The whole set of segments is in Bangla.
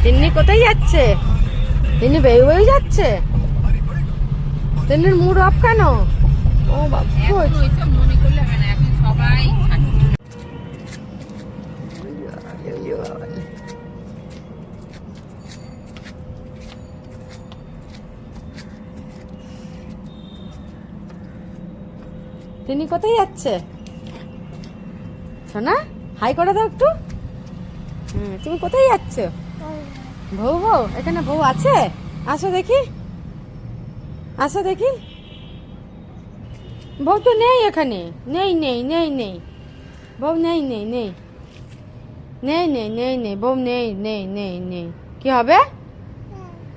তিন্নি কোথায় যাচ্ছে? তিন্নি বেয়ে যাচ্ছে। তিন্নির মুড অফ কেন? ও বাবা, মনে করলে হবে না, এখন সবাই তিনি কোথায় যাচ্ছে? সোনা হাই করে দাও একটু। তুমি কোথায় যাচ্ছ? বউ বউ এখানে বউ আছে? আসো দেখি, আসো দেখি। বউ তো নেই এখানে, নেই নেই নেই নেই বউ নেই নেই নেই নেই নেই নেই নেই বউ নেই নেই নেই নেই। কি হবে?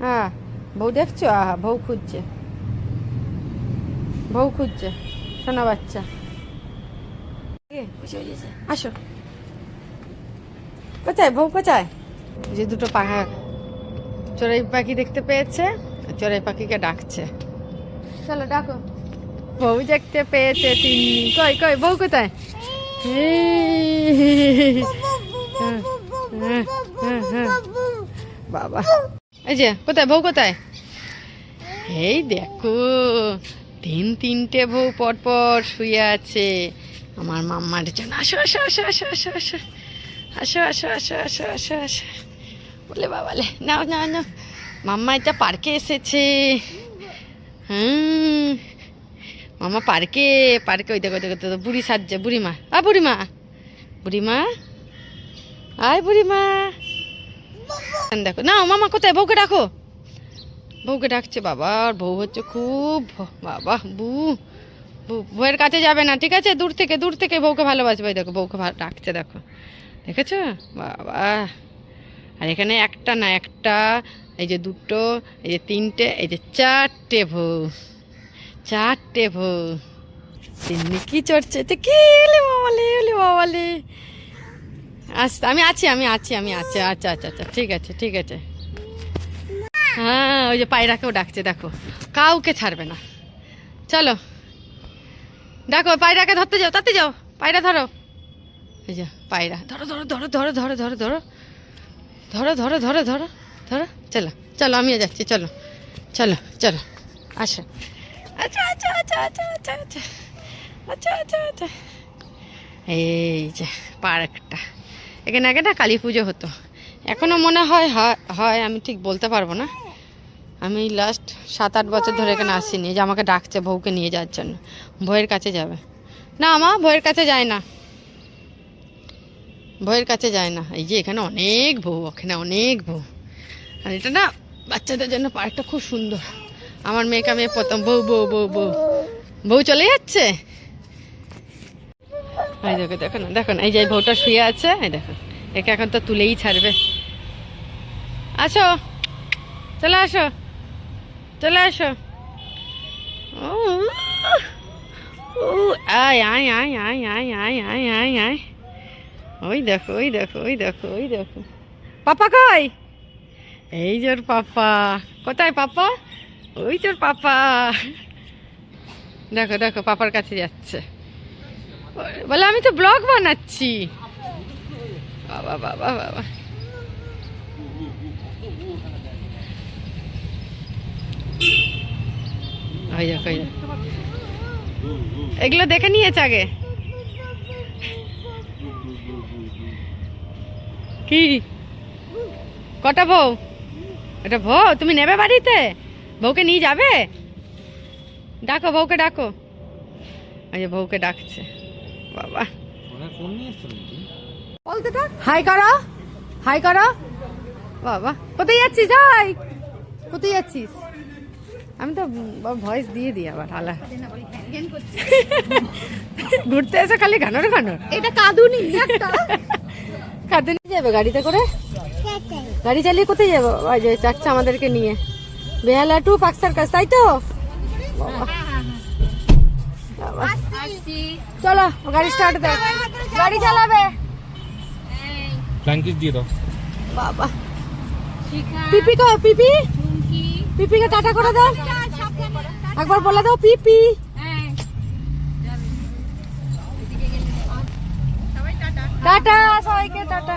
হ্যাঁ বউ দেখছো? আহা বউ খুঁজছে, বউ খুঁজছে সোনা বাচ্চা। আসো। কোথায় বউ কোথায়? যে দুটো পাখা চড়াই পাখি দেখতে পেয়েছে, চড়াই পাখিকে ডাকছে। চলো ডাকো। বউ দেখতে পেয়েছে তিন্নি। কই কই বউ কোথায়? বাবা এই যে কোথায় বউ কোথায়? এই দেখো তিনটে বউ পর পর শুয়ে আছে আমার মাম্মার জন্য। আসো আসো আসো আসো আসো আসো আসো আসো আসো আসো আসো আসো। বলে বাবালে নাও নাও নাও, মাম্মা এটা পার্কে এসেছে। মামা পার্কে পার্কে ওই দেখো দেখো দেখো বুড়ি সাজছে, বুড়িমা। বুড়িমা বুড়িমা আয় বুড়িমা। দেখো না মামা কোথায়? বউকে ডাকো, বউকে ডাকছে। বাবা বউ হচ্ছে খুব বাবা বউয়ের কাছে যাবে না, ঠিক আছে? দূর থেকে বউকে ভালোবাসবে। দেখো বউকে ডাকছে, দেখো দেখেছো বাবা। আর এখানে একটা না একটা, এই যে দুটো, এই যে তিনটে, এই যে চারটে বউ, চারটে বউ। তিন্নি কি চড়ছে? কি বাবালে বাবালে। আচ্ছা আমি আছি আচ্ছা আচ্ছা আচ্ছা ঠিক আছে ঠিক আছে। হ্যাঁ ওই যে পায়রাকেও ডাকছে, দেখো কাউকে ছাড়বে না। চলো ডাকো পায়রাকে, ধরতে যাও, তাতে যাও, পায়রা ধরো। এই যে পায়রা ধরো ধরো ধরো ধরো ধরো ধরো ধরো ধরো ধরো ধরো ধরো ধরো। চলো চলো আমিও যাচ্ছি, চলো চলো চলো আসো। আচ্ছা আচ্ছা আচ্ছা আচ্ছা আচ্ছা আচ্ছা আচ্ছা আচ্ছা আচ্ছা। এই যে পার্কটা, এখানে আগে না কালী পুজো হতো, এখনও মনে হয় হয় আমি ঠিক বলতে পারবো না। আমি লাস্ট 7-8 বছর ধরে এখানে আসিনি। যে আমাকে ডাকছে বউকে নিয়ে যাওয়ার জন্য, বউয়ের কাছে যাবে না। মা বউয়ের কাছে যায় না, বউয়ের কাছে যায় না। এই যে এখানে অনেক বউ, ওখানে অনেক বউ। আর এটা না বাচ্চাদের জন্য পার্কটা খুব সুন্দর। আমার মেয়েকে আমি প্রথম বউ বউ বউ বউ বউ চলে যাচ্ছে। এই দেখো দেখো না দেখো না, এই যে বউটা শুয়ে আছে, এই দেখো একে এখন তো তুলেই ছাড়বে। আসো চলে আসো চলে আসো। আয় আয় আয় আয় আয় আয় আয় আয় আয়। ওই দেখো ওই দেখো ওই দেখো ওই দেখো। পাপা কই? এই জোর পাপা। কোথায় পাপা? ওই তোর পাপা। দেখো দেখো পাপার কাছে যাচ্ছে, বলে আমি তো ব্লগ বানাচ্ছি। বাবা বাবা বাবা। ওই দেখো ওই দেখো, এগুলো দেখে নিয়েছে আগে। কি কটা বউ? এটা বউ তুমি নেবে বাড়িতে? বউকে নিয়ে যাবে? ডাকো বউকে ডাকো। ওই যে বউকে ডাকছে। বাবা বলতে থাক, হাই করো হাই করো। বাবা কোথায় যাচ্ছিস? হাই কোথায় যাচ্ছিস? আমি তো ভয়েস দিয়ে দিই আবার আলা। ঘুরতে এসে খালি ঘানোর ঘানোর। এটা কাঁদুনি, কাঁদুনি যাবে গাড়িতে করে? গাড়ি চালিয়ে কোথায় যাবো? ওই যে যাচ্ছে আমাদেরকে নিয়ে বেহালা টু পাকসার কাছ, তাই তো? চলো গাড়ি স্টার্ট দাও, গাড়ি চালাবে। ব্ল্যাঙ্কেট দিয়ে দাও। বাবা পিপি কো, পিপি পিপিকে টাটা করে দাও, একবার বলে দাও পিপি। টাটা সবাইকে, টাটা।